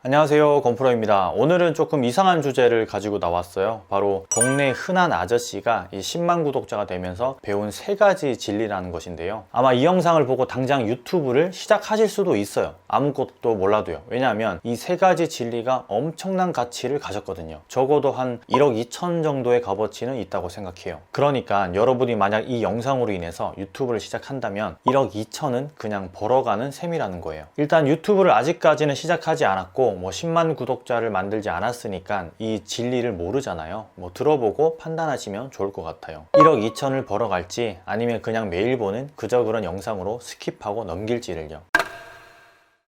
안녕하세요, 건프로입니다. 오늘은 조금 이상한 주제를 가지고 나왔어요. 바로 동네 흔한 아저씨가 이 10만 구독자가 되면서 배운 3가지 진리라는 것인데요. 아마 이 영상을 보고 당장 유튜브를 시작하실 수도 있어요. 아무것도 몰라도요. 왜냐하면 이 3가지 진리가 엄청난 가치를 가졌거든요. 적어도 한 1억 2천 정도의 값어치는 있다고 생각해요. 그러니까 여러분이 만약 이 영상으로 인해서 유튜브를 시작한다면 1억 2천은 그냥 벌어가는 셈이라는 거예요. 일단 유튜브를 아직까지는 시작하지 않았고 10만 구독자를 만들지 않았으니까 이 진리를 모르잖아요. 들어보고 판단하시면 좋을 것 같아요. 1억 2천을 벌어갈지 아니면 그냥 매일 보는 그저 그런 영상으로 스킵하고 넘길지를요.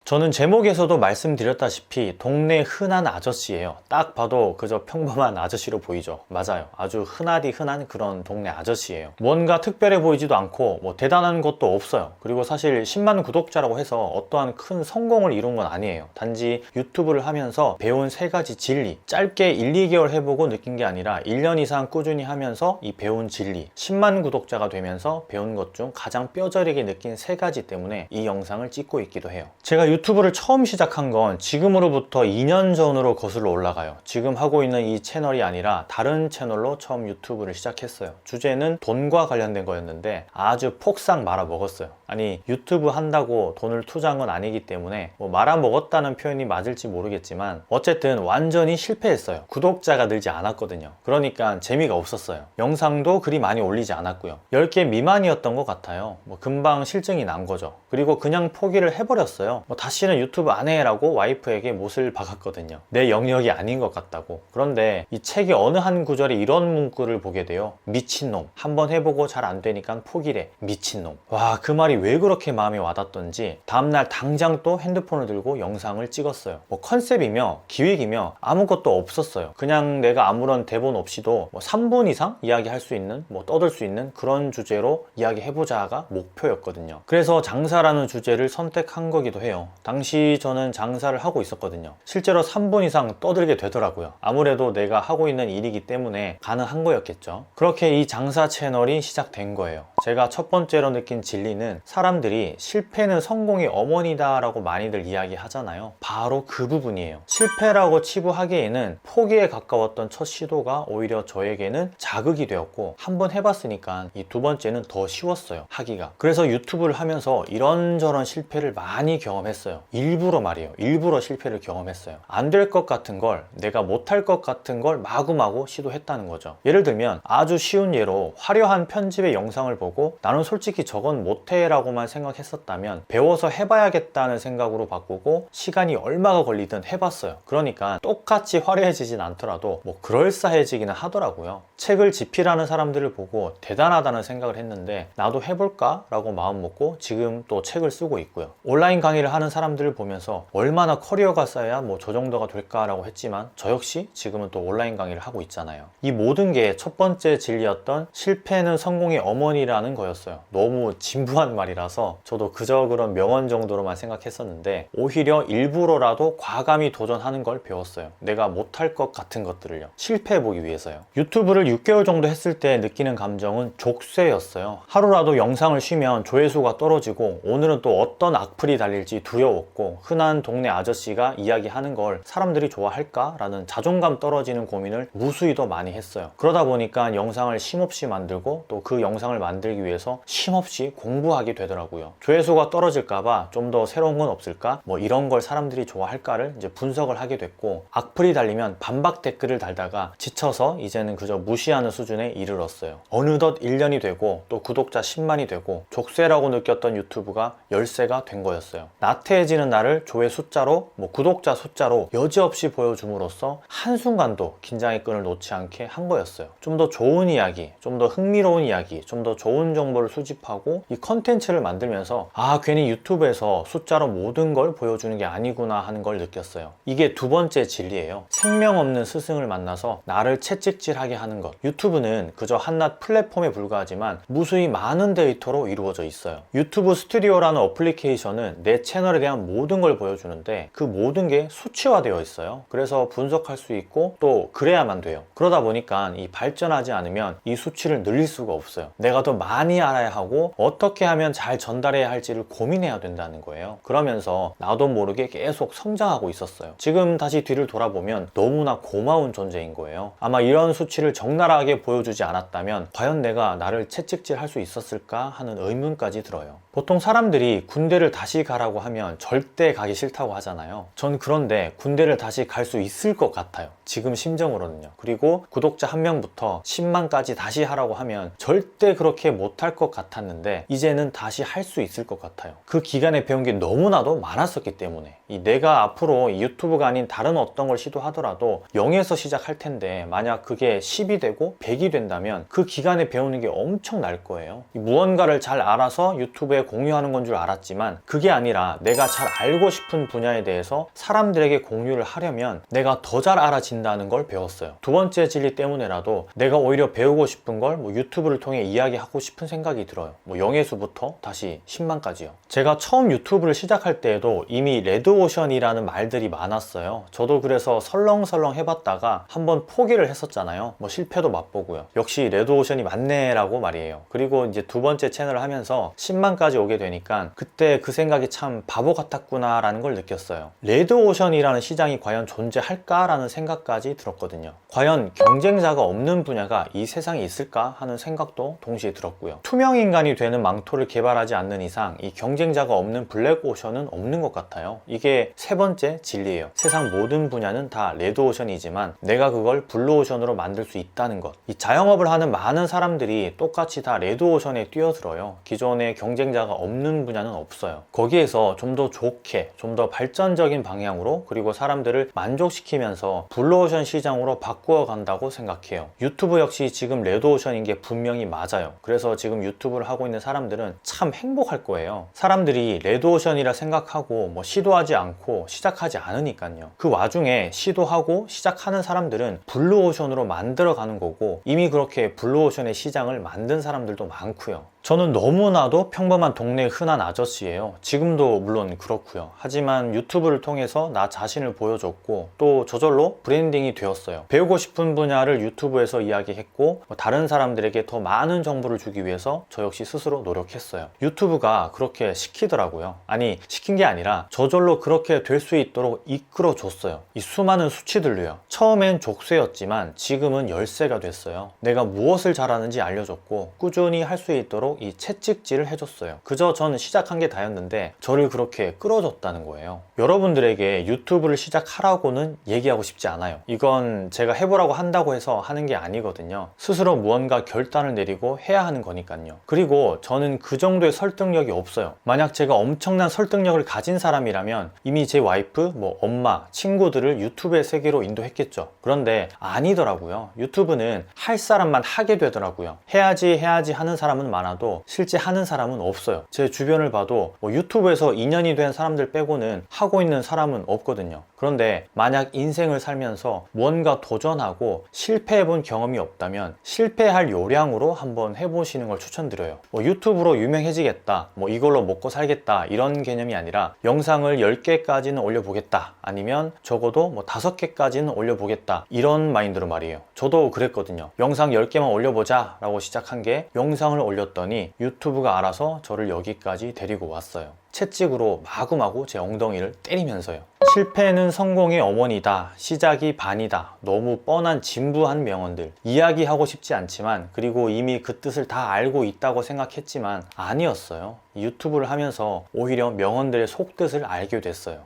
저는 제목에서도 말씀드렸다시피 동네 흔한 아저씨예요. 딱 봐도 그저 평범한 아저씨로 보이죠. 맞아요. 아주 흔하디 흔한 그런 동네 아저씨예요. 뭔가 특별해 보이지도 않고 대단한 것도 없어요. 그리고 사실 10만 구독자라고 해서 어떠한 큰 성공을 이룬 건 아니에요. 단지 유튜브를 하면서 배운 3가지 진리, 짧게 1, 2개월 해보고 느낀 게 아니라 1년 이상 꾸준히 하면서 이 배운 진리, 10만 구독자가 되면서 배운 것 중 가장 뼈저리게 느낀 3가지 때문에 이 영상을 찍고 있기도 해요. 제가 유튜브를 처음 시작한 건 지금으로부터 2년 전으로 거슬러 올라가요. 지금 하고 있는 이 채널이 아니라 다른 채널로 처음 유튜브를 시작했어요. 주제는 돈과 관련된 거였는데 아주 폭삭 말아먹었어요. 아니, 유튜브 한다고 돈을 투자한 건 아니기 때문에 말아먹었다는 표현이 맞을지 모르겠지만 어쨌든 완전히 실패했어요. 구독자가 늘지 않았거든요. 그러니까 재미가 없었어요. 영상도 그리 많이 올리지 않았고요. 10개 미만이었던 것 같아요. 금방 실증이 난 거죠. 그리고 그냥 포기를 해버렸어요. 다시는 유튜브 안 해라고 와이프에게 못을 박았거든요. 내 영역이 아닌 것 같다고. 그런데 이 책의 어느 한 구절에 이런 문구를 보게 돼요. 미친놈. 한번 해보고 잘 안 되니까 포기래. 미친놈. 와, 그 말이 왜 그렇게 마음에 와닿던지 다음날 당장 또 핸드폰을 들고 영상을 찍었어요. 컨셉이며 기획이며 아무것도 없었어요. 그냥 내가 아무런 대본 없이도 3분 이상 이야기할 수 있는, 떠들 수 있는 그런 주제로 이야기해보자가 목표였거든요. 그래서 장사라는 주제를 선택한 거기도 해요. 당시 저는 장사를 하고 있었거든요. 실제로 3분 이상 떠들게 되더라고요. 아무래도 내가 하고 있는 일이기 때문에 가능한 거였겠죠. 그렇게 이 장사 채널이 시작된 거예요. 제가 첫 번째로 느낀 진리는 사람들이 실패는 성공의 어머니다 라고 많이들 이야기하잖아요. 바로 그 부분이에요. 실패라고 치부하기에는 포기에 가까웠던 첫 시도가 오히려 저에게는 자극이 되었고 한번 해봤으니까 이 두 번째는 더 쉬웠어요, 하기가. 그래서 유튜브를 하면서 이런저런 실패를 많이 경험했어요. 일부러 말이에요. 일부러 실패를 경험했어요. 안 될 것 같은 걸, 내가 못할 것 같은 걸 마구마구 시도했다는 거죠. 예를 들면 아주 쉬운 예로 화려한 편집의 영상을 보고 나는 솔직히 저건 못해 라고만 생각했었다면 배워서 해봐야겠다는 생각으로 바꾸고 시간이 얼마가 걸리든 해봤어요. 그러니까 똑같이 화려해지진 않더라도 그럴싸해지기는 하더라고요. 책을 집필하는 사람들을 보고 대단하다는 생각을 했는데 나도 해볼까? 라고 마음 먹고 지금 또 책을 쓰고 있고요. 온라인 강의를 하는 사람들을 보면서 얼마나 커리어가 쌓여야 저 정도가 될까라고 했지만 저 역시 지금은 또 온라인 강의를 하고 있잖아요. 이 모든 게 첫 번째 진리였던 실패는 성공의 어머니라는 거였어요. 너무 진부한 말이라서 저도 그저 그런 명언 정도로만 생각했었는데 오히려 일부러라도 과감히 도전하는 걸 배웠어요. 내가 못할 것 같은 것들을요. 실패해보기 위해서요. 유튜브를 6개월 정도 했을 때 느끼는 감정은 족쇄였어요. 하루라도 영상을 쉬면 조회수가 떨어지고 오늘은 또 어떤 악플이 달릴지 두려웠고 흔한 동네 아저씨가 이야기하는 걸 사람들이 좋아할까? 라는 자존감 떨어지는 고민을 무수히도 많이 했어요. 그러다 보니까 영상을 쉼없이 만들고 또 그 영상을 만들기 위해서 쉼없이 공부하게 되더라고요. 조회수가 떨어질까봐 좀 더 새로운 건 없을까? 이런 걸 사람들이 좋아할까를 이제 분석을 하게 됐고 악플이 달리면 반박 댓글을 달다가 지쳐서 이제는 그저 무시하는 수준에 이르렀어요. 어느덧 1년이 되고 또 구독자 10만이 되고 족쇄라고 느꼈던 유튜브가 열쇠가 된 거였어요. 나태해지는 나를 조회 숫자로 구독자 숫자로 여지없이 보여줌으로써 한순간도 긴장의 끈을 놓지 않게 한 거였어요. 좀 더 좋은 이야기, 좀 더 흥미로운 이야기, 좀 더 좋은 정보를 수집하고 이 컨텐츠를 만들면서 괜히 유튜브에서 숫자로 모든 걸 보여주는 게 아니구나 하는 걸 느꼈어요. 이게 두 번째 진리예요. 생명 없는 스승을 만나서 나를 채찍질하게 하는 것. 유튜브는 그저 한낱 플랫폼에 불과하지만 무수히 많은 데이터로 이루어져 있어요. 유튜브 스튜디오라는 어플리케이션은 내 채널에 농사에 대한 모든 걸 보여주는데 그 모든 게 수치화되어 있어요. 그래서 분석할 수 있고 또 그래야만 돼요. 그러다 보니까 이 발전하지 않으면 이 수치를 늘릴 수가 없어요. 내가 더 많이 알아야 하고 어떻게 하면 잘 전달해야 할지를 고민해야 된다는 거예요. 그러면서 나도 모르게 계속 성장하고 있었어요. 지금 다시 뒤를 돌아보면 너무나 고마운 존재인 거예요. 아마 이런 수치를 적나라하게 보여주지 않았다면 과연 내가 나를 채찍질 할 수 있었을까 하는 의문까지 들어요. 보통 사람들이 군대를 다시 가라고 하면 절대 가기 싫다고 하잖아요. 전 그런데 군대를 다시 갈 수 있을 것 같아요. 지금 심정으로는요. 그리고 구독자 1명부터 10만까지 다시 하라고 하면 절대 그렇게 못할 것 같았는데 이제는 다시 할 수 있을 것 같아요. 그 기간에 배운 게 너무나도 많았었기 때문에 내가 앞으로 유튜브가 아닌 다른 어떤 걸 시도하더라도 0에서 시작할 텐데 만약 그게 10이 되고 100이 된다면 그 기간에 배우는 게 엄청날 거예요. 무언가를 잘 알아서 유튜브에 공유하는 건 줄 알았지만 그게 아니라 내가 잘 알고 싶은 분야에 대해서 사람들에게 공유를 하려면 내가 더 잘 알아진다는 걸 배웠어요. 두 번째 진리 때문에라도 내가 오히려 배우고 싶은 걸 유튜브를 통해 이야기하고 싶은 생각이 들어요. 0의 수부터 다시 10만까지요. 제가 처음 유튜브를 시작할 때에도 이미 레드오션이라는 말들이 많았어요. 저도 그래서 설렁설렁 해봤다가 한번 포기를 했었잖아요. 실패도 맛보고요. 역시 레드오션이 맞네 라고 말이에요. 그리고 이제 두 번째 채널을 하면서 10만까지 오게 되니까 그때 그 생각이 참 바보 같았구나 라는 걸 느꼈어요. 레드오션이라는 시장이 과연 존재할까라는 생각까지 들었거든요. 과연 경쟁자가 없는 분야가 이 세상에 있을까 하는 생각도 동시에 들었고요. 투명인간이 되는 망토를 개발하지 않는 이상 이 경쟁자가 없는 블랙오션은 없는 것 같아요. 이게 세 번째 진리예요. 세상 모든 분야는 다 레드오션이지만 내가 그걸 블루오션으로 만들 수 있다는 것. 이 자영업을 하는 많은 사람들이 똑같이 다 레드오션에 뛰어들어요. 기존에 경쟁자가 없는 분야는 없어요. 거기에서 좀 더 좋게, 좀 더 발전적인 방향으로 그리고 사람들을 만족시키면서 블루오션 시장으로 바꾸어 간다고 생각해요. 유튜브 역시 지금 레드오션인 게 분명히 맞아요. 그래서 지금 유튜브를 하고 있는 사람들은 참 행복할 거예요. 사람들이 레드오션이라 생각하고 시도하지 않고 시작하지 않으니까요. 그 와중에 시도하고 시작하는 사람들은 블루오션으로 만들어 가는 거고 이미 그렇게 블루오션의 시장을 만든 사람들도 많고요. 저는 너무나도 평범한 동네 흔한 아저씨예요. 지금도 물론 그렇고요. 하지만 유튜브를 통해서 나 자신을 보여줬고 또 저절로 브랜딩이 되었어요. 배우고 싶은 분야를 유튜브에서 이야기했고 다른 사람들에게 더 많은 정보를 주기 위해서 저 역시 스스로 노력했어요. 유튜브가 그렇게 시키더라고요. 아니 시킨 게 아니라 저절로 그렇게 될 수 있도록 이끌어 줬어요. 이 수많은 수치들로요. 처음엔 족쇄였지만 지금은 열쇠가 됐어요. 내가 무엇을 잘하는지 알려줬고 꾸준히 할 수 있도록 이 채찍질을 해줬어요. 그저 저는 시작한 게 다였는데 저를 그렇게 끌어줬다는 거예요. 여러분들에게 유튜브를 시작하라고는 얘기하고 싶지 않아요. 이건 제가 해보라고 한다고 해서 하는 게 아니거든요. 스스로 무언가 결단을 내리고 해야 하는 거니까요. 그리고 저는 그 정도의 설득력이 없어요. 만약 제가 엄청난 설득력을 가진 사람이라면 이미 제 와이프, 엄마, 친구들을 유튜브의 세계로 인도했겠죠. 그런데 아니더라고요. 유튜브는 할 사람만 하게 되더라고요. 해야지 하는 사람은 많아도 실제 하는 사람은 없어요. 제 주변을 봐도 유튜브에서 2년이 된 사람들 빼고는 하고 있는 사람은 없거든요. 그런데 만약 인생을 살면서 무언가 도전하고 실패해본 경험이 없다면 실패할 요량으로 한번 해보시는 걸 추천드려요. 유튜브로 유명해지겠다, 이걸로 먹고 살겠다 이런 개념이 아니라 영상을 10개까지는 올려보겠다, 아니면 적어도 5개까지는 올려보겠다 이런 마인드로 말이에요. 저도 그랬거든요. 영상 10개만 올려보자 라고 시작한 게 영상을 올렸더니 유튜브가 알아서 저를 여기까지 데리고 왔어요. 채찍으로 마구마구 제 엉덩이를 때리면서요. 실패는 성공의 어머니다. 시작이 반이다. 너무 뻔한 진부한 명언들. 이야기하고 싶지 않지만 그리고 이미 그 뜻을 다 알고 있다고 생각했지만 아니었어요. 유튜브를 하면서 오히려 명언들의 속뜻을 알게 됐어요.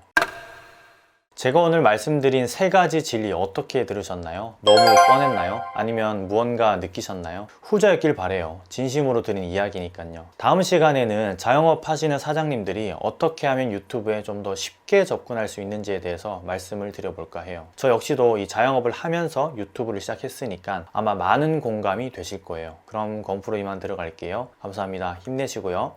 제가 오늘 말씀드린 세 가지 진리 어떻게 들으셨나요? 너무 뻔했나요? 아니면 무언가 느끼셨나요? 후자였길 바래요. 진심으로 드린 이야기니까요. 다음 시간에는 자영업 하시는 사장님들이 어떻게 하면 유튜브에 좀 더 쉽게 접근할 수 있는지에 대해서 말씀을 드려볼까 해요. 저 역시도 이 자영업을 하면서 유튜브를 시작했으니까 아마 많은 공감이 되실 거예요. 그럼 건프로 이만 들어갈게요. 감사합니다. 힘내시고요.